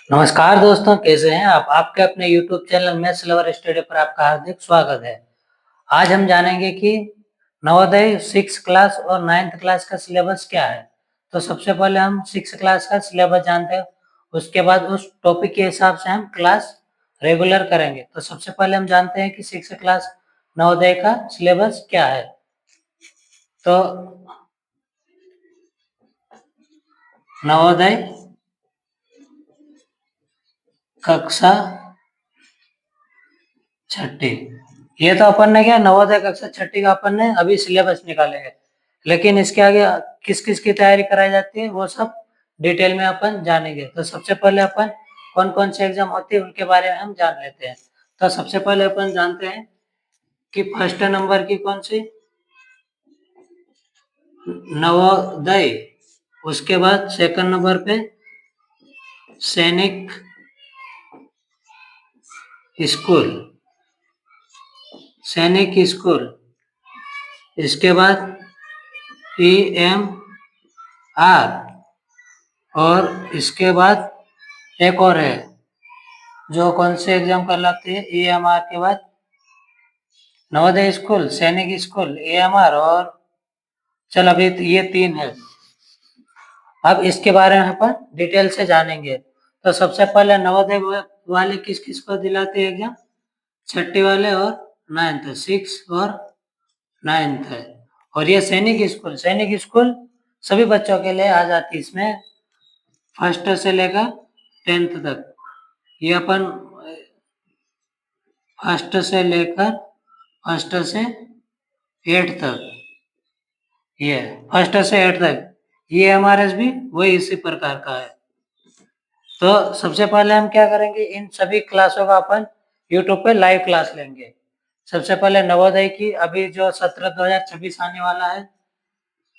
नमस्कार दोस्तों, कैसे हैं आप? आपके अपने YouTube channel maths lover study पर आपका हार्दिक स्वागत है। आज हम जानेंगे कि नवोदय 6 क्लास और 9th क्लास का सिलेबस क्या है। तो सबसे पहले हम 6 क्लास का सिलेबस जानते हैं, उसके बाद उस टॉपिक के हिसाब से हम क्लास रेगुलर करेंगे। तो सबसे पहले हम जानते हैं कि 6 क्लास नवोदय का सिलेबस क्या है। तो नवोदय कक्षा छठी, ये तो अपन ने क्या नवोदय कक्षा छठी का अपन ने अभी सिलेबस निकाले है, लेकिन इसके आगे किस किस की तैयारी कराई जाती है वो सब डिटेल में अपन जानेंगे। तो सबसे पहले अपन कौन कौन से एग्जाम होते हैं उनके बारे में हम जान लेते हैं। तो सबसे पहले अपन जानते हैं कि फर्स्ट नंबर की कौन सी, नवोदय। उसके बाद सेकंड नंबर पे सैनिक स्कूल, सैनिक स्कूल। इसके बाद PMR, और इसके बाद एक और है जो कौन से एग्जाम कहलाते हैं EMR के बाद, नवोदय स्कूल, सैनिक स्कूल, EMR, और चल अभी ये 3 है। अब इसके बारे में अपन डिटेल से जानेंगे। तो सबसे पहले नवोदय वाले किस किस को दिलाते हैं एग्जाम, छठी वाले और 9th, 6 और 9th है। और ये सैनिक स्कूल सभी बच्चों के लिए आ जाती है, इसमें फर्स्ट से लेकर 10th तक। ये अपन फर्स्ट से लेकर फर्स्ट से 8 तक, ये फर्स्ट से 8 तक ये MRS भी वही इसी प्रकार का है। तो सबसे पहले हम क्या करेंगे, इन सभी क्लासों का अपन यूट्यूब पे लाइव क्लास लेंगे। सबसे पहले नवोदय की अभी जो सत्र 2026 आने वाला है,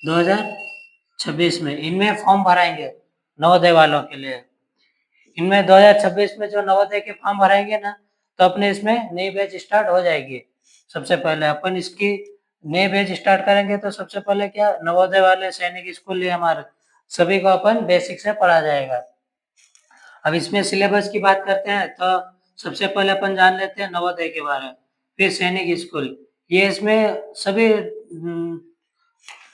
2026 में इनमें फॉर्म भराएंगे नवोदय वालों के लिए। इनमें 2026 में जो नवोदय के फॉर्म भराएंगे ना, तो अपने इसमें नई बैच स्टार्ट हो जाएगी। सबसे पहले अपन इसकी नई बैच स्टार्ट करेंगे तो सबसे पहले क्या नवोदय वाले सैनिक स्कूल लिए हमारे सभी को अपन बेसिक से पढ़ा जाएगा। अब इसमें सिलेबस की बात करते हैं तो सबसे पहले अपन जान लेते हैं नवोदय के बारे में, फिर सैनिक स्कूल। ये इसमें सभी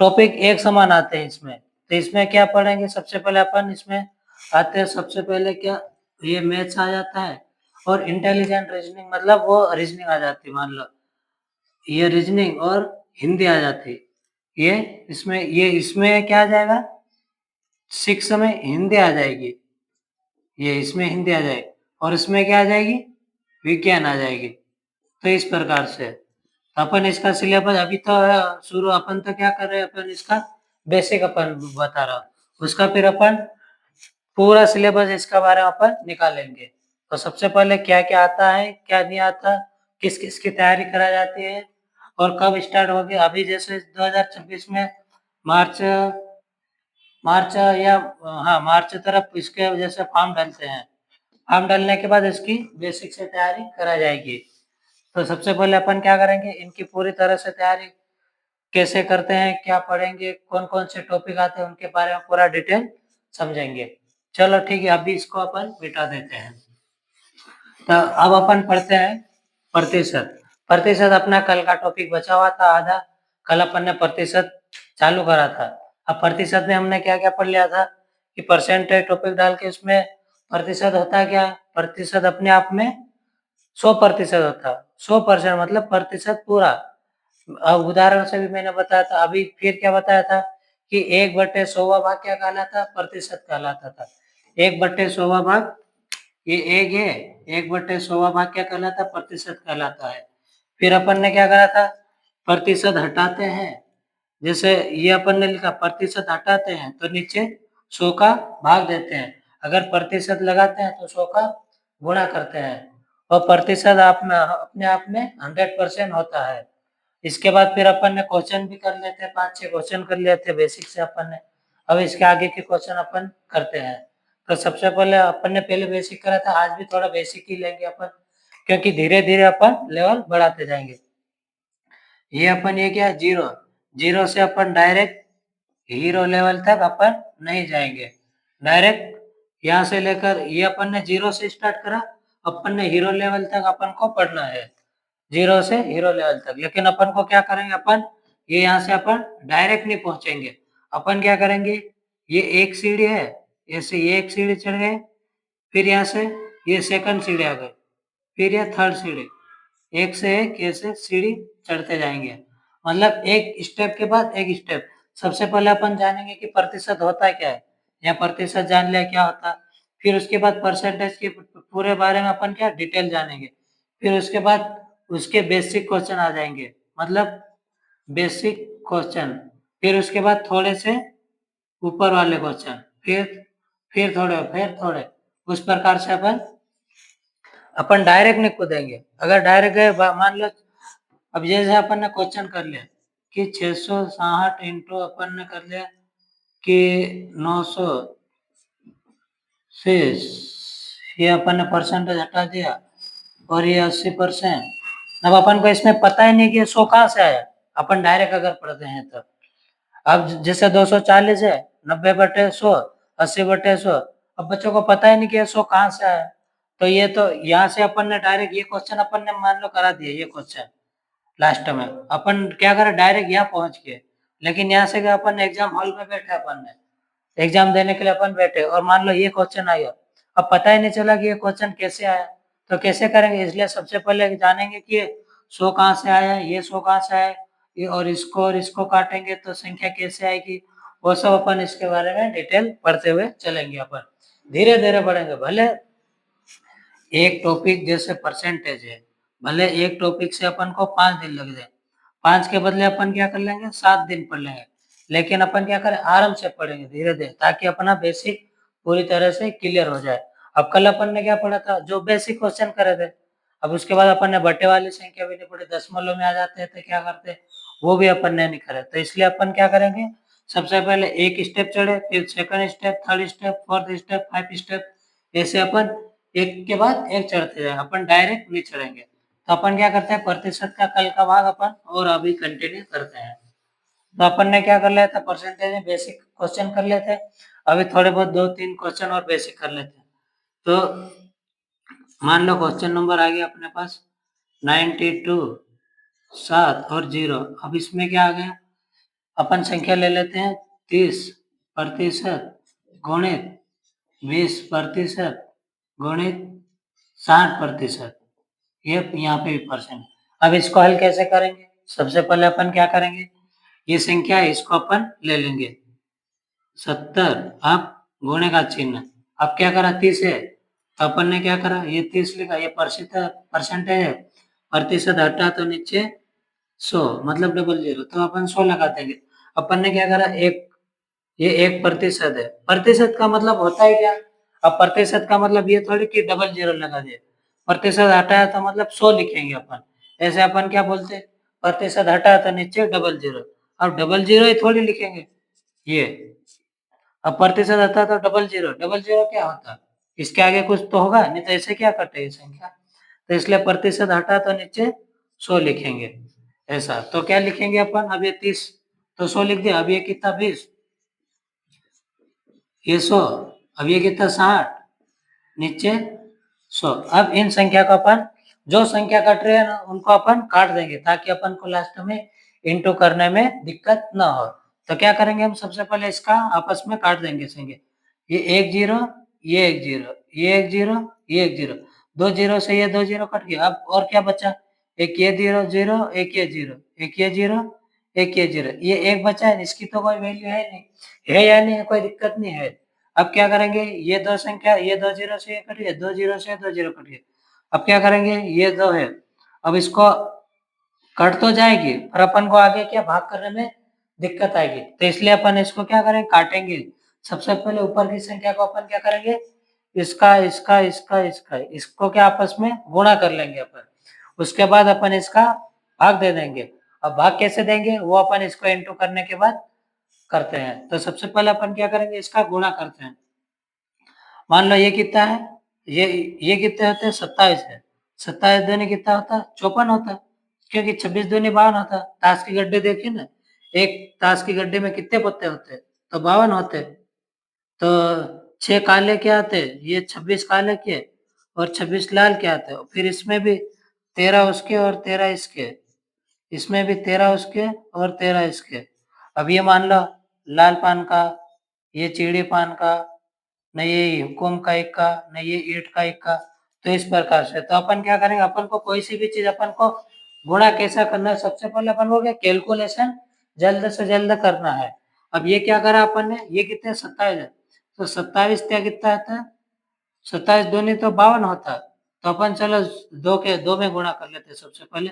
टॉपिक एक समान आते हैं इसमें। तो इसमें क्या पढ़ेंगे, सबसे पहले अपन इसमें आते हैं, सबसे पहले क्या ये मैथ्स आ जाता है, और इंटेलिजेंट रीजनिंग, मतलब वो रीजनिंग आ जाती है। मान लो ये रीजनिंग और हिंदी आ जाती, ये इसमें क्या आ जाएगा, 6 में हिंदी आ जाएगी, ये इसमें हिंदी आ जाएगी, और इसमें क्या आ जाएगी, विज्ञान आ जाएगी। तो इस प्रकार से अपन इसका सिलेबस अभी तो शुरू, अपन तो क्या कर रहे हैं, अपन इसका बेसिक अपन बता रहा, उसका फिर अपन पूरा सिलेबस इसका बारे में अपन निकालेंगे। तो सबसे पहले क्या क्या आता है, क्या नहीं आता, किस किस की तैयारी कराई जाती है, और कब स्टार्ट होगी। अभी जैसे 2026 में मार्च मार्च या हाँ मार्च तरफ इसके वजह से फॉर्म डालते हैं। फॉर्म डालने के बाद इसकी बेसिक से तैयारी कराई जाएगी। तो सबसे पहले अपन क्या करेंगे, इनकी पूरी तरह से तैयारी कैसे करते हैं, क्या पढ़ेंगे, कौन कौन से टॉपिक आते हैं, उनके बारे में पूरा डिटेल समझेंगे। चलो ठीक है, अभी इसको अपन मिटा देते हैं। तो अब अपन पढ़ते हैं प्रतिशत। प्रतिशत अपना कल का टॉपिक बचा हुआ था आधा, कल अपन ने प्रतिशत चालू करा था। अब प्रतिशत में हमने क्या क्या पढ़ लिया था कि परसेंटेज टॉपिक डाल के उसमें प्रतिशत होता क्या, प्रतिशत अपने आप में 100% होता, 100% मतलब प्रतिशत पूरा। अब उदाहरण से भी मैंने बताया था, अभी फिर क्या बताया था कि 1/100वां भाग क्या कहलाता, प्रतिशत कहलाता था। 1/100वां भाग ये एक है, 1/100वां भाग क्या कहलाता, प्रतिशत कहलाता है। फिर अपन ने क्या करा था, प्रतिशत हटाते हैं, जैसे ये अपन ने लिखा प्रतिशत हटाते हैं तो नीचे 100 का भाग देते हैं, अगर प्रतिशत लगाते हैं तो 100 का गुणा करते हैं, और प्रतिशत अपने आप में 100% होता है। इसके बाद फिर अपन ने क्वेश्चन भी कर लेते हैं, 5-6 क्वेश्चन कर लिए थे बेसिक से अपन ने। अब इसके आगे के क्वेश्चन अपन करते हैं। तो सबसे पहले अपन ने पहले बेसिक करा था, आज भी थोड़ा बेसिक ही लेंगे अपन, क्योंकि धीरे धीरे अपन लेवल बढ़ाते जाएंगे। ये अपन ये क्या, जीरो, जीरो से अपन डायरेक्ट हीरो लेवल तक अपन नहीं जाएंगे, डायरेक्ट यहाँ से लेकर ये अपन ने 0 से स्टार्ट करा, अपन ने हीरो लेवल तक अपन को पढ़ना है, 0 से हीरो लेवल तक। लेकिन अपन को क्या करेंगे, अपन ये यहाँ से अपन डायरेक्ट नहीं पहुंचेंगे। अपन क्या करेंगे, ये एक सीढ़ी है, ऐसे ये एक सीढ़ी चढ़ गए, फिर यहाँ से ये सेकंड सीढ़ी आ गई, फिर ये थर्ड सीढ़ी, एक से एक ऐसे सीढ़ी चढ़ते जाएंगे। मतलब एक स्टेप के बाद एक स्टेप। सबसे पहले अपन जानेंगे कि प्रतिशत होता क्या है, या प्रतिशत जान लिया क्या होता है। फिर उसके बाद परसेंटेज के पूरे बारे में अपन क्या डिटेल जानेंगे। फिर उसके बाद उसके बेसिक क्वेश्चन आ जाएंगे, मतलब बेसिक क्वेश्चन। फिर उसके बाद थोड़े से ऊपर वाले क्वेश्चन, फिर थोड़े उस प्रकार से अपन डायरेक्ट नहीं कूदेंगे। अगर डायरेक्ट गए, मान लो अब जैसे अपन ने क्वेश्चन कर लिया कि 660 इंटू अपन ने कर लिया कि 900 से ये अपन ने परसेंटेज हटा दिया, और ये 80%। अब अपन को इसमें पता ही नहीं कि ये 100 कहाँ से आया, अपन डायरेक्ट अगर पढ़ते हैं तो। अब जैसे 240 है, 90/100, 80/100। अब बच्चों को पता ही नहीं कि ये 100 कहाँ से आया। तो ये तो यहाँ से अपन ने डायरेक्ट ये क्वेश्चन अपन ने मान लो करा दिया, ये क्वेश्चन लास्ट में अपन क्या करें, डायरेक्ट यहाँ पहुंच गए। लेकिन यहाँ से क्या, अपन एग्जाम हॉल में बैठे, अपन ने एग्जाम देने के लिए अपन बैठे, और मान लो ये क्वेश्चन आया, अब पता ही नहीं चला कि ये क्वेश्चन कैसे आया। तो कैसे करेंगे, इसलिए सबसे पहले जानेंगे कि ये 100 कहाँ से आया, ये 100 कहाँ से आया, ये और इसको काटेंगे तो संख्या कैसे आएगी। वो सब अपन इसके बारे में डिटेल पढ़ते हुए चलेंगे। अपन धीरे धीरे पढ़ेंगे। भले एक टॉपिक जैसे परसेंटेज है, भले एक टॉपिक से अपन को 5 दिन लग जाए, 5 के बदले अपन क्या कर लेंगे, 7 दिन पढ़ लेंगे। लेकिन अपन क्या करें, आराम से पढ़ेंगे धीरे धीरे, ताकि अपना बेसिक पूरी तरह से क्लियर हो जाए। अब कल अपन ने क्या पढ़ा था, जो बेसिक क्वेश्चन करे थे। अब उसके बाद अपन ने बटे वाली संख्या भी नहीं पढ़ी, दशमलव में आ जाते थे, क्या करते, वो भी अपन ने नहीं करे। तो इसलिए अपन क्या करेंगे, सबसे पहले एक स्टेप चढ़े, फिर second step, third step, fourth step, 5 step, ऐसे अपन एक के बाद एक चढ़ते जाए, अपन डायरेक्ट नहीं चढ़ेंगे। तो अपन क्या करते हैं, प्रतिशत का कल का भाग अपन और अभी कंटिन्यू करते हैं। तो अपन ने क्या कर लिया था, परसेंटेज में बेसिक क्वेश्चन कर लेते हैं। अभी थोड़े बहुत 2-3 क्वेश्चन और बेसिक कर लेते हैं। तो मान लो क्वेश्चन नंबर आ गया अपने पास 92, 7 और 0। अब इसमें क्या आ गया, अपन संख्या ले लेते हैं 30% गुणित 20% गुणित 60%। ये यहाँ पे भी परसेंट। अब इसको हल कैसे करेंगे, सबसे पहले अपन क्या करेंगे, ये संख्या है इसको अपन ले लेंगे 70, अब गुणे का चिन्ह। अब क्या करा, 30 है, तो अपन ने क्या करा, ये 30 लिखा, ये परसेंटेज है, प्रतिशत हटा तो नीचे 100, मतलब डबल जीरो, तो अपन 100 लगा देंगे। अपन ने क्या करा, एक ये 1% है, प्रतिशत का मतलब होता है क्या। अब प्रतिशत का मतलब ये थोड़ी कि डबल जीरो लगा दे, प्रतिशत हटाया तो मतलब 100 लिखेंगे अपन। ऐसे अपन क्या बोलते हैं, प्रतिशत हटाया तो नीचे डबल जीरो। अब डबल जीरो ही थोड़ी लिखेंगे ये। अब प्रतिशत आता तो डबल जीरो क्या होता, इसके आगे कुछ तो होगा, नहीं तो ऐसे क्या कटे ये संख्या। तो इसलिए प्रतिशत हटा तो नीचे 100 लिखेंगे। ऐसा तो क्या लिखेंगे अपन, अब ये 30 तो 100 लिख दिया, अब ये कितना 20, ये 100, अब ये कितना 60, नीचे 100। अब इन संख्या को अपन, जो संख्या कट रही है ना उनको अपन काट देंगे, ताकि अपन को लास्ट में इंटू करने में दिक्कत ना हो। तो क्या करेंगे, हम सबसे पहले इसका आपस में काट देंगे संख्या। ये 1 जीरो, ये 1 जीरो, ये 1 जीरो, ये 1 जीरो, 2 जीरो से ये 2 जीरो कट गया। अब और क्या बचा, एक ये जीरो जीरो, एक ये जीरो, एक ये जीरो, एक ये जीरो, ये एक बचा है, इसकी तो कोई वैल्यू है नहीं, है या नहीं है, कोई दिक्कत नहीं है। अब क्या करेंगे, ये दो संख्या, ये 2 जीरो से ये कट गया, 2 जीरो से 2 जीरो कट गया। अब क्या करेंगे, ये 2 है, अब इसको कट तो जाएगी, पर अपन को आगे क्या भाग करने में दिक्कत आएगी। तो इसलिए अपन इसको क्या करेंगे, काटेंगे। सबसे पहले ऊपर की संख्या को अपन क्या करेंगे, इसका इसको क्या आपस में गुणा कर लेंगे अपन। उसके बाद अपन इसका भाग दे देंगे। अब भाग कैसे देंगे, वो अपन इसको इंटू करने के बाद करते हैं। तो सबसे पहले अपन क्या करेंगे, इसका गुणा करते हैं। मान लो ये कितना है, ये कितने होते हैं, 27 है, 27 दूनी कितना होता है, 54 होता है, क्योंकि 26 दूनी 52 होता है। ताश की गड्ढे देखिए ना, एक ताश की गड्ढे में कितने पत्ते होते हैं, तो 52 होते हैं। तो 6 काले क्या आते हैं, ये 26 काले के और 26 लाल के आते हैं। फिर इसमें भी 13 उसके और 13 इसके, इसमें भी 13 उसके और 13 इसके। अब ये मान लो लाल पान का, ये चीड़ी पान का, न ये हुकुम का इक्का, न ये ईंट का इक्का। तो इस प्रकार से तो अपन क्या करेंगे, अपन को कोई सी भी चीज अपन को गुणा कैसा करना है, सबसे पहले अपन को क्या कैलकुलेशन जल्द से जल्द करना है। अब ये क्या करा अपन ने, ये कितने 27 है, तो 27 क्या कितना आता है, 27 दूनी तो 52 होता है। तो अपन चलो दो में गुणा कर लेते हैं सबसे पहले,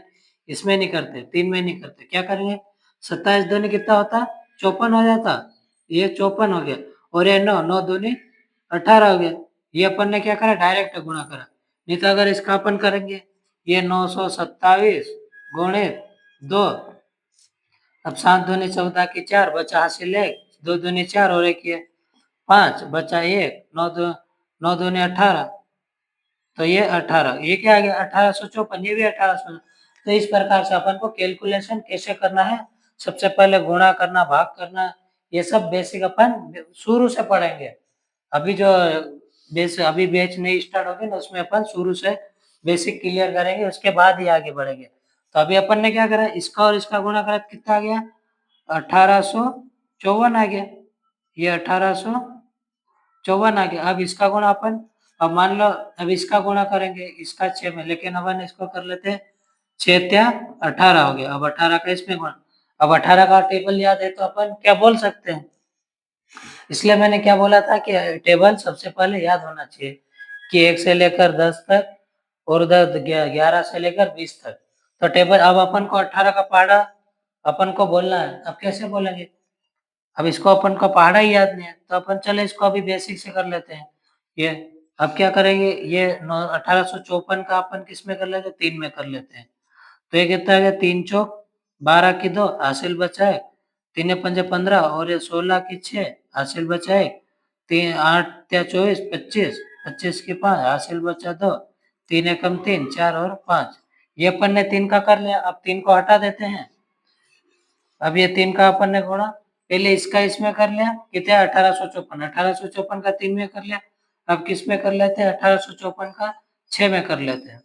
इसमें नहीं करते, 3 में नहीं करते, क्या करेंगे 27 दूनी कितना होता, 54 हो जाता, ये 54 हो गया। और ये 9 दूनी 18 हो गया। ये अपन ने क्या करा, डायरेक्ट गुणा करा। नहीं तो अगर इसका अपन करेंगे, ये 927 गुणित 2, अब 7 दूनी 14 की 4 बचा हासिल 1, 2 दूनी 4 और 1 ये 5 बचा 1, 9 दूनी 18, तो ये 18, ये क्या आ गया 1854, ये भी 1800। तो इस प्रकार से अपन को कैलकुलेशन कैसे करना है, सबसे पहले गुणा करना, भाग करना, ये सब बेसिक अपन शुरू से पढ़ेंगे। अभी जो अभी बैच नहीं स्टार्ट होगी ना, उसमें अपन शुरू से बेसिक क्लियर करेंगे, उसके बाद ही आगे बढ़ेंगे। तो अभी अपन ने क्या करा, इसका और इसका गुणा करा, कितना आ गया 1854 आ गया, ये 1854 आ गया। अब इसका गुणा अपन, अब मान लो अब इसका गुणा करेंगे इसका 6 में, लेकिन अपन इसको कर लेते हैं 6 त्या 18 हो गया। अब 18 का इसमें गुणा, अब 18 का टेबल याद है तो अपन क्या बोल सकते हैं, इसलिए मैंने क्या बोला था कि टेबल सबसे पहले याद होना चाहिए कि 1 से लेकर 10 तक और 11 से लेकर 20 तक। तो टेबल, अब अपन को 18 का पहाड़ा अपन को बोलना है, अब कैसे बोलेंगे, अब इसको अपन को पहाड़ा ही याद नहीं है, तो अपन चले इसको अभी बेसिक से कर लेते हैं। ये अब क्या करेंगे, ये 1854 का अपन किस में कर लेते हैं, 3 में कर लेते हैं। तो ये कितना आ गया, 3 चौक 12 की 2 हासिल बचा है, 3 पंजे 15 और ये 16 की 6 हासिल बचा है, 3 8 त्या 24 25, 25 की 5 हासिल बचा 2, 3 एकम 3 4 और 5। ये अपन ने 3 का कर लिया, अब 3 को हटा देते हैं। अब ये 3 का अपन ने गुणा, पहले इसका इसमें कर लिया, कितना 1854, 1854 का 3 में कर लिया। अब किस में कर लेते हैं, 1854 का 6 में कर लेते हैं।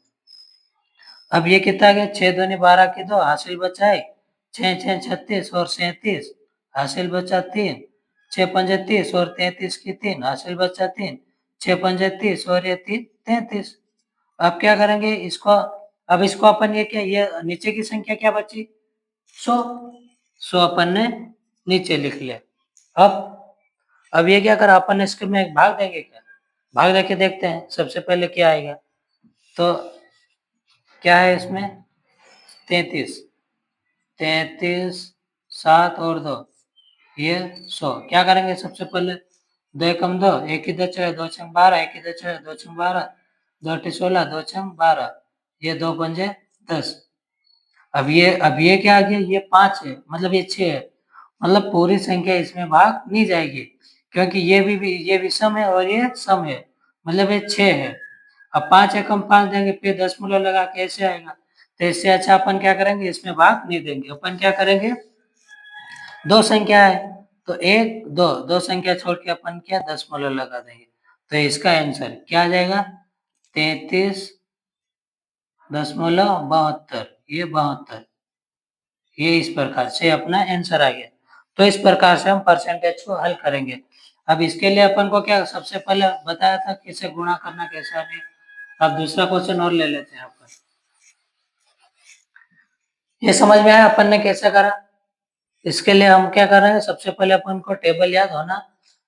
अब ये कितना आ गया, 6 दूनी 12 की 2 हासिल बचा है, 6 6 36 और 37 हासिल बचा 3, 6 पंजे 30 और 33 की 3 हासिल बचा 3, 6 पंजे 30 और ये 3 33। अब क्या करेंगे इसको, अब इसको अपन ये क्या, ये नीचे की संख्या क्या बची 100, 100 अपन ने नीचे लिख लिया। अब ये क्या करा अपन ने, इसके में एक भाग देंगे क्या, भाग देके देखते हैं सबसे पहले क्या आएगा। तो क्या है इसमें 33, 33 7 और 2 ये 100। क्या करेंगे सबसे पहले, 2 एकम 2, 1 ही 2 चले 2 छंग 12, 1 ही 2 चले 2 छंग 12, 2 अठी 16, 2 छंग 12, ये 2 पंजे 10। अब ये क्या आ गया, ये 5 है, मतलब ये 6 है, मतलब पूरी संख्या इसमें भाग नहीं जाएगी, क्योंकि ये विषम है और ये सम है, मतलब ये 6 है। अब 5 एकम 5 देंगे, फिर दशमलव लगा के ऐसे आएगा, तो इससे अच्छा अपन क्या करेंगे, इसमें भाग नहीं देंगे, अपन क्या करेंगे, दो संख्या है तो 1 2, दो संख्या छोड़ के अपन क्या दशमलव लगा देंगे। तो इसका आंसर क्या आ जाएगा, 33.72, ये 72, ये इस प्रकार से अपना आंसर आ गया। तो इस प्रकार से हम परसेंटेज को हल करेंगे। अब इसके लिए अपन को क्या सबसे पहले बताया था किसे गुणा करना कैसा नहीं। अब दूसरा क्वेश्चन और ले लेते हैं अपन, ये समझ में आया अपन ने कैसे करा। इसके लिए हम क्या कर रहे हैं, सबसे पहले अपन को टेबल याद होना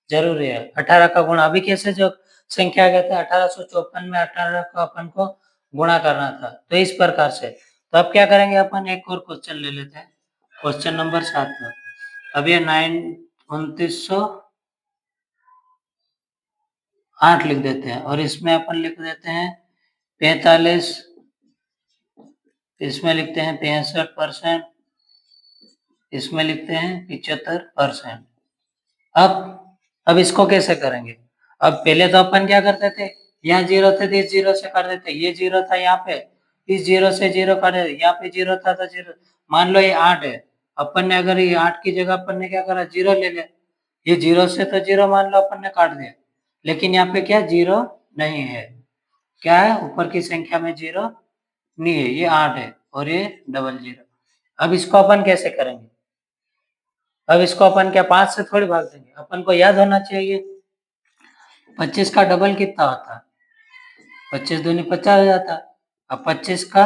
जरूरी है। 18 का गुणा अभी कैसे जो संख्या गया था 1854 में 18 का अपन को गुणा करना था, तो इस प्रकार से। तो अब क्या करेंगे अपन, एक और क्वेश्चन ले लेते हैं, क्वेश्चन नंबर 7 में। अब ये 2908 लिख देते हैं और इसमें अपन लिख देते हैं 45, इसमें लिखते हैं 65%, इसमें लिखते हैं 75%। अब इसको कैसे करेंगे, अब पहले तो अपन क्या करते थे, यहाँ जीरो थे तो इस जीरो से कर देते, ये जीरो था यहाँ पे, इस जीरो से जीरो कर देते, यहाँ पे जीरो था तो जीरो, मान लो ये 8 है, अपन ने अगर ये 8 की जगह अपन ने क्या करा जीरो ले लिया, ये जीरो से तो जीरो मान लो अपन ने काट दिया, लेकिन यहाँ पे क्या 0 नहीं है, क्या है ऊपर की संख्या में 0 नहीं है, ये 8 है और ये डबल 0। अब इसको अपन कैसे करेंगे, अब इसको अपन क्या 5 से थोड़ी भाग देंगे, अपन को याद होना चाहिए 25 का डबल कितना होता है, 25 दूनी 50 हो जाता है। अब 25 का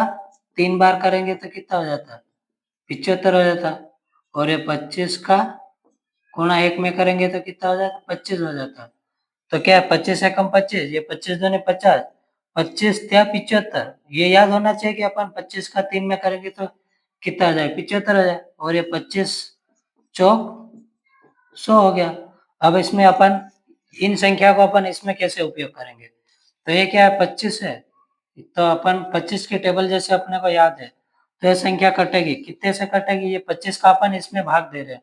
3 बार करेंगे तो कितना हो जाता है, 75 हो जाता है। और ये 25 का गुणा 1 में करेंगे तो कितना हो जाता है, 25 हो जाता है। तो क्या है 25 एकम 25, ये 25 दूनी 50, 25 त्या 75, ये याद होना चाहिए कि अपन 25 का 3 में करेंगे तो कितना आ जाए, 75 हो जाए। और ये 25 चौक 100 हो गया। अब इसमें अपन इन संख्या को अपन इसमें कैसे उपयोग करेंगे, तो ये क्या है 25 है, तो अपन 25 के टेबल जैसे अपने को याद है, तो ये संख्या कटेगी, कितने से कटेगी, ये 25 का अपन इसमें भाग दे रहे हैं,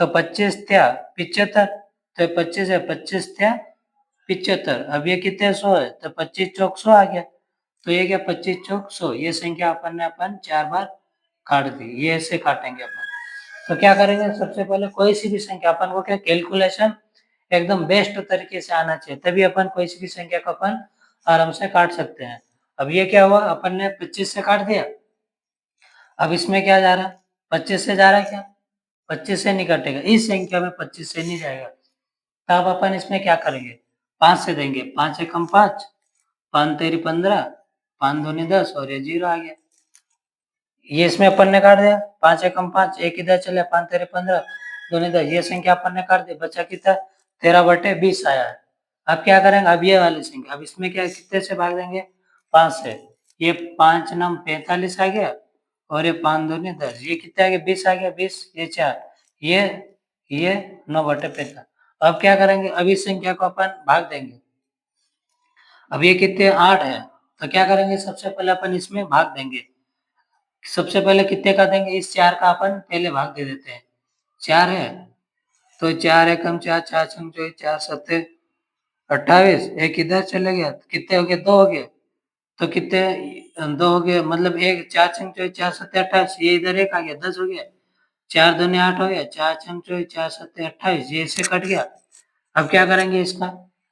तो 25 त्या 75, तो 25 है 25 त्या 75, अब ये कितने 100 है, तो 25 चौक 100 आ गया। तो ये क्या 25 चौक 100, ये संख्या अपन 4 बार काट दी, ये ऐसे काटेंगे अपन। तो क्या करेंगे, सबसे पहले कोई सी भी संख्या अपन को क्या कैलकुलेशन एकदम बेस्ट तरीके से आना चाहिए, तभी अपन कोई सी भी संख्या को अपन आराम से काट सकते हैं। अब ये क्या हुआ, अपन ने 25 से काट दिया, अब इसमें क्या जा रहा है, 25 से जा रहा है क्या, 25 से नहीं कटेगा, इस संख्या में 25 से नहीं जाएगा, तब अपन इसमें क्या करेंगे, 5 से देंगे, 5 एकम 5, 5 तेरी 15, 5 दूनी 10 और ये 0 आ गया। ये इसमें अपन ने काट दिया, 5 एकम 5, एक इधर चले, 5 तेरे 15 दूनी 10, ये संख्या अपन ने काट दी, बचा कितना 13/20 आया है। अब क्या करेंगे, अब ये वाली संख्या, अब इसमें क्या कितने से भाग देंगे, 5 से, ये 5 नम 45 आ गया और ये 5 दूनी 10, ये कितना आ गया 20 आ गया, 20 ये 4, ये 9/45। अब क्या करेंगे, अब इस संख्या को अपन भाग देंगे, अब ये कितने 8 है, तो क्या करेंगे सबसे पहले अपन इसमें भाग देंगे, सबसे पहले कितने का देंगे, इस 4 का अपन पहले भाग दे देते हैं, 4 है तो 4 एकम 4, 4 छंग 24, 4 सत्ते 28, एक इधर चले गया, कितने हो गए 2 हो गए, तो कितने 2 हो गए, मतलब एक 4 छंग 24, 4 सत्ते 28, ये इधर एक आ गया 10 हो गया, 4 दूनी 8 हो गया, 4 छंग 24, 4 सत्ते 28, ये इससे कट गया। अब क्या करेंगे इसका,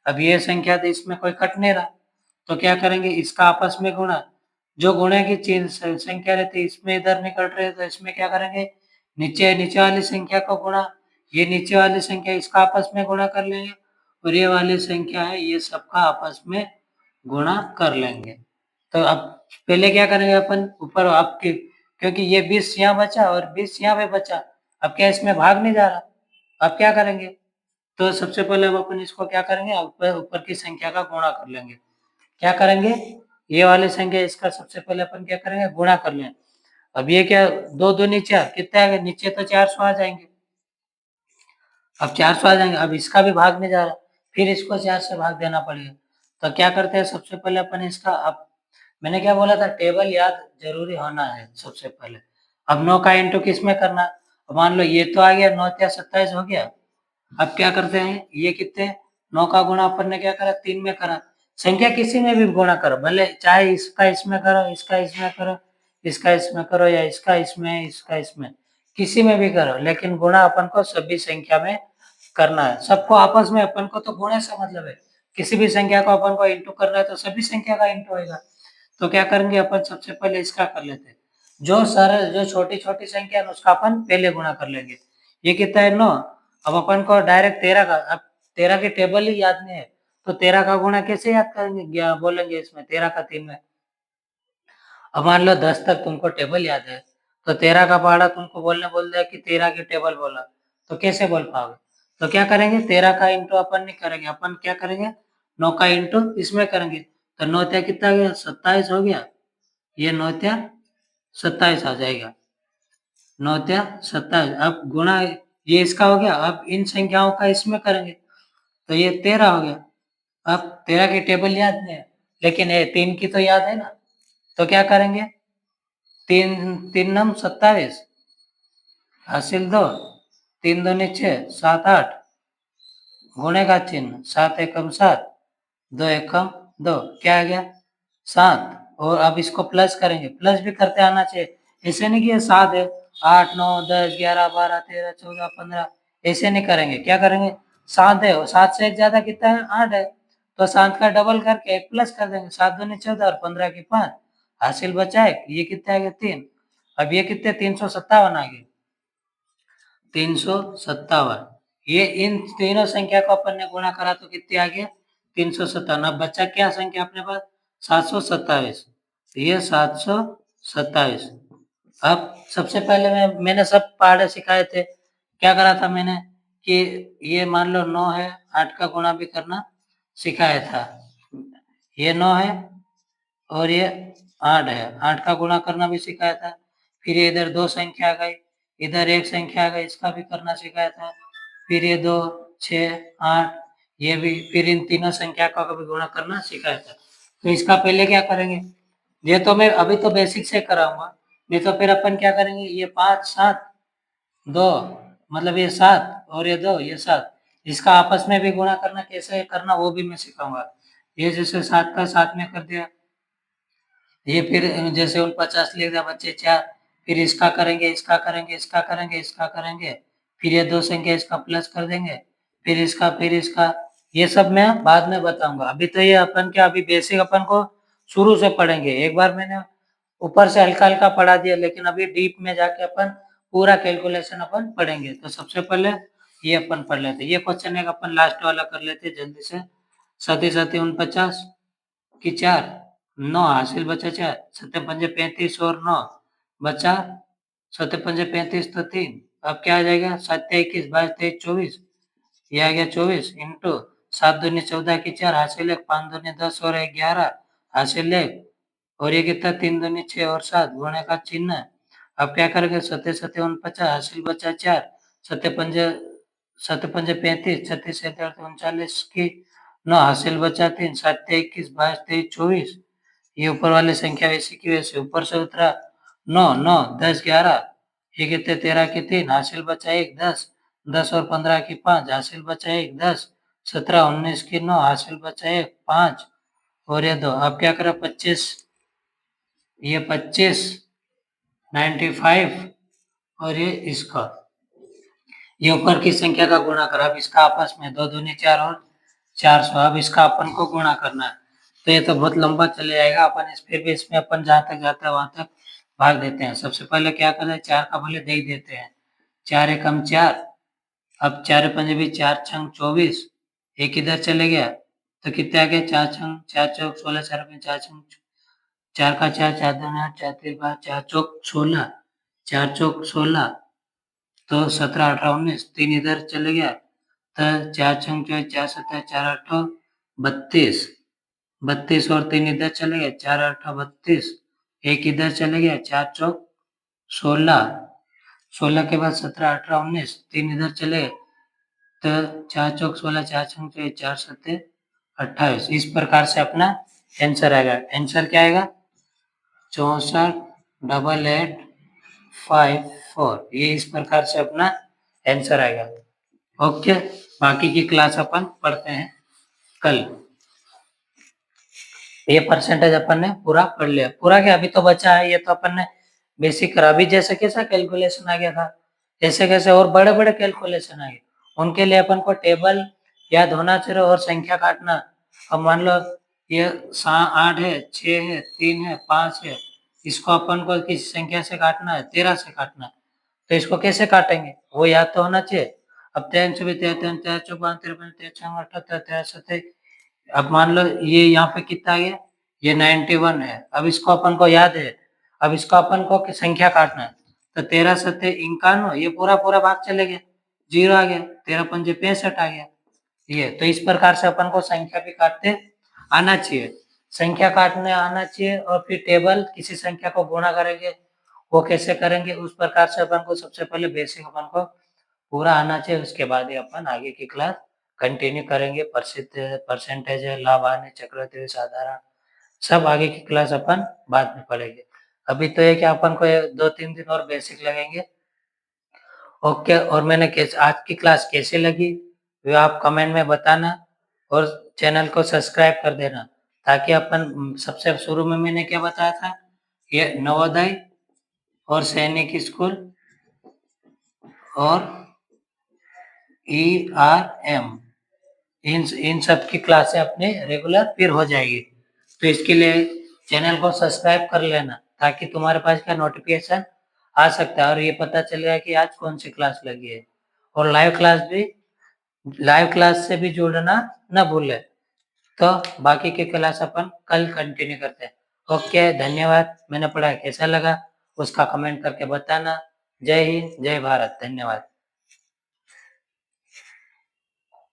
अब ये संख्या तो इसमें कोई कट नहीं रहा, तो क्या करेंगे इसका आपस में गुणा, जो गुणे की चीज संख्या रहती है इसमें इधर नहीं कट रहे, तो इसमें क्या करेंगे नीचे वाली संख्या को गुणा, ये नीचे वाली संख्या इसका आपस में गुणा कर लेंगे, और ये वाली संख्या है ये सबका आपस में गुणा कर लेंगे। तो अब पहले क्या करेंगे अपन ऊपर आपके, क्योंकि ये 20 यहाँ बचा और 20 यहाँ पे बचा, अब क्या इसमें भाग नहीं जा रहा, अब क्या करेंगे, तो सबसे पहले अब अपन इसको क्या करेंगे, ऊपर की संख्या का गुणा कर लेंगे, क्या करेंगे, ये वाली संख्या इसका सबसे पहले अपन क्या करेंगे गुणा कर लें। अब ये क्या 2 दूनी 4, कितने आ गए, नीचे तो 400 आ जाएंगे, अब 400 आ जाएंगे, अब इसका भी भाग नहीं जा रहा, फिर इसको 4 से भाग देना पड़ेगा। तो क्या करते हैं सबसे पहले अपन इसका, अब मैंने क्या बोला था टेबल याद जरूरी होना है सबसे पहले। अब 9 का इंटू किस में करना, अब मान लो ये तो आ गया 9 त्या 27 हो गया, अब क्या करते हैं ये कितने 9 का गुणा अपन ने क्या करा 3 में करा, संख्या किसी में भी गुणा करो, भले चाहे इसका इसमें करो, इसका इसमें करो, इसका इसमें करो, या इसका इसमें किसी में भी करो, लेकिन गुणा अपन को सभी संख्या में करना है, सबको आपस में अपन को तो गुणे से मतलब है, किसी भी संख्या को अपन को इंटू करना है तो सभी संख्या का इंटू होगा। तो क्या करेंगे अपन सबसे पहले इसका कर लेते हैं, जो सरल जो छोटी छोटी संख्या है उसका अपन पहले गुणा कर लेंगे, ये कितना है 9, अब अपन को डायरेक्ट 13 का, अब 13 की टेबल ही याद नहीं है, तो 13 का गुणा कैसे याद करेंगे, बोलेंगे इसमें 13 का 3 में, अब मान लो 10 तक तुमको टेबल याद है, तो 13 का पहाड़ा तुमको बोल दिया कि 13 की टेबल बोला, तो कैसे बोल पाओगे, तो क्या करेंगे 13 का इंटू अपन नहीं करेंगे, अपन क्या करेंगे 9 का इंटू इसमें करेंगे, तो 9 त्या कितना गया 27 हो गया, ये 9 त्या 27 आ जाएगा, 9 त्या 27, अब गुणा ये इसका हो गया, अब इन संख्याओं का इसमें करेंगे, तो ये 13 हो गया, अब 13 की टेबल याद नहीं है, लेकिन ये 3 की तो याद है ना, तो क्या करेंगे 3 3 नम 27 हासिल 2, 3 दूनी 6, 7 8, गुणे का चिन्ह 7 एकम 7, 2 एकम 2, क्या आ गया 7, और अब इसको प्लस करेंगे, प्लस भी करते आना चाहिए, ऐसे नहीं कि ये 7 है 8 9 10 11 12 13 14 15, ऐसे नहीं करेंगे, क्या करेंगे 7 है, और 7 से 1 ज्यादा कितना है? 8 है। तो 7 का डबल करके 1 प्लस कर देंगे, 7 दूनी 14 और 15 की 5, हासिल बचा 1, ये कितने आ गए? 3। अब ये कितने? 357 आ गए, 357। ये इन तीनों संख्या को अपन ने गुणा करा तो कितनी आ गया? 357। अब बचा क्या संख्या अपने पास? 727। तो ये 727। अब सबसे पहले मैंने सब पहाड़े सिखाए थे। क्या करा था मैंने कि ये मान लो 9 है, 8 का गुणा भी करना सिखाया था। ये 9 है और ये 8 है, 8 का गुणा करना भी सिखाया था। फिर ये इधर 2 संख्या आ गई, इधर 1 संख्या आ गई, इसका भी करना सिखाया था। फिर ये 2, 6, 8, ये भी, फिर इन तीनों संख्या का भी गुणा करना सिखाया था। तो इसका पहले क्या करेंगे? ये तो मैं अभी तो बेसिक से कराऊंगा, नहीं तो फिर अपन क्या करेंगे? ये 5, 7, 2, मतलब ये 7 और ये 2, ये 7, इसका आपस में भी गुणा करना कैसे करना वो भी मैं सिखाऊंगा। ये जैसे 7 का 7 में कर दिया, ये फिर जैसे 49 लिख दिया बच्चे 4, फिर इसका करेंगे, इसका करेंगे, इसका करेंगे, इसका करेंगे, फिर ये 2 संख्या इसका प्लस कर देंगे, फिर इसका, ये सब मैं बाद में बताऊंगा। अभी तो ये अपन क्या, अभी बेसिक अपन को शुरू से पढ़ेंगे। एक बार मैंने ऊपर से हल्का हल्का पढ़ा दिया, लेकिन अभी डीप में जाके अपन पूरा कैलकुलेशन अपन पढ़ेंगे। तो सबसे पहले ये अपन पढ़ लेते, ये क्वेश्चन एक अपन लास्ट वाला कर लेते जल्दी से। 7 7 49 की 4, 9 हासिल बचा 4, 7 पंजे 35 और 9 बचा, 7 पंजे 35 तो 3। अब क्या आ जाएगा? 7 21 22 23 24, ये आ गया 24 इंटू 7 दूनी 14 की 4, हासिल 1, 5 दूनी 10 और 1 11, हासिल 1, और ये कितना? 3 दूनी 6 और 7, गुणे का चिन्ह। अब क्या करेंगे? 7 7 49, हासिल बचा 4, 7 पंजे 35, 36 37 39 की 9, हासिल बचा 3, 7 21 22 23 24, ये ऊपर वाली संख्या वैसी की वैसे, ऊपर से उतरा 9 9 10 11, ये कितने? 13 की 3, हासिल बचा 1 10, 10 और 15 की 5, हासिल बचा 1 10, 17 19 की 9, हासिल बचा 1 5, और ये 2। अब क्या करा? 25, ये 25 95, और ये इसका, ये ऊपर की संख्या का गुणा करा। अब इसका आपस में 2 दूनी 4 और 400, अब इसका अपन को गुणा करना है। तो ये तो बहुत लंबा चले जाएगा, अपन फिर भी इसमें अपन जहाँ तक जाता है वहां तक भाग देते हैं। सबसे पहले क्या करना है? 4 का भले दे ही देते हैं, 4 एकम 4, अब 4 पंजे भी 4 छंग 24, एक इधर चले गया तो कितने आ गए? 4 छंग 4 चौक 16, 4 पंजे 4 छंग 4 का 4, 4 दूनी 8, 4 तीन 12, 4 चौक 16, 4 चौक 16, तो 17 18 19, 3 इधर चले गया तो 4 छंग 4 सत्ता 4 अट्ठा 32, 32 और 3 इधर चले गए, 4 अट्ठा 32, एक इधर चले गया, 4 चौक 16, 16 के बाद 17 18 19, 3 इधर चले गए तो 4 चौक 16, 4 छंग 4 सत्ते 28। इस प्रकार से अपना आंसर आएगा। आंसर क्या आएगा? 64,884, ये इस प्रकार से अपना आंसर आएगा। ओके, बाकी की क्लास अपन पढ़ते हैं कल। ये परसेंटेज अपन ने पूरा पढ़ लिया। पूरा क्या, अभी तो बचा है, ये तो अपन ने बेसिक करा। अभी जैसे कैसा कैलकुलेशन आ गया था, ऐसे कैसे और बड़े बड़े कैलकुलेशन आ गए, उनके लिए अपन को टेबल याद होना चाहिए और संख्या काटना। अब मान लो ये 8 है, 6 है, 3 है, 5 है, इसको अपन को किसी संख्या से काटना है, 13 से काटना है, तो इसको कैसे काटेंगे वो याद तो होना चाहिए। अब 3 से भी 3 3 4 5 53 53 78 63, अब मान लो ये यहाँ पे कितना आ गया? ये 91 है। अब इसको अपन को याद है, अब इसको अपन को संख्या काटना है, तो 13 सत्ते 51, ये पूरा पूरा भाग चले गया, 0 आ गया, 13 पंजे 65 आ गया। ये तो इस प्रकार से अपन को संख्या भी काटते आना चाहिए, संख्या काटने आना चाहिए। और फिर टेबल किसी संख्या को गुणा करेंगे, वो कैसे करेंगे, उस प्रकार से अपन को सबसे पहले बेसिक अपन को पूरा आना चाहिए। उसके बाद ही अपन आगे की क्लास कंटिन्यू करेंगे। परसेंटेज है, लाभ हानि चक्रवृद्धि साधारण, सब आगे की क्लास अपन बाद में पढ़ेंगे। अभी तो ये कि अपन को 2-3 दिन और बेसिक लगेंगे। ओके, और मैंने आज की क्लास कैसे लगी वो आप कमेंट में बताना, और चैनल को सब्सक्राइब कर देना, ताकि अपन सबसे शुरू में मैंने क्या बताया था, ये नवोदय और सैनिक स्कूल और ERM, इन सब की क्लासें अपने रेगुलर फिर हो जाएगी। तो इसके लिए चैनल को सब्सक्राइब कर लेना ताकि तुम्हारे पास का नोटिफिकेशन आ सकता है और ये पता चलेगा कि आज कौन सी क्लास लगी है। और लाइव क्लास से भी जुड़ना ना भूले। तो बाकी की क्लास अपन कल कंटिन्यू करते हैं। ओके, धन्यवाद। मैंने पढ़ा कैसा लगा उसका कमेंट करके बताना। जय हिंद, जय भारत। धन्यवाद।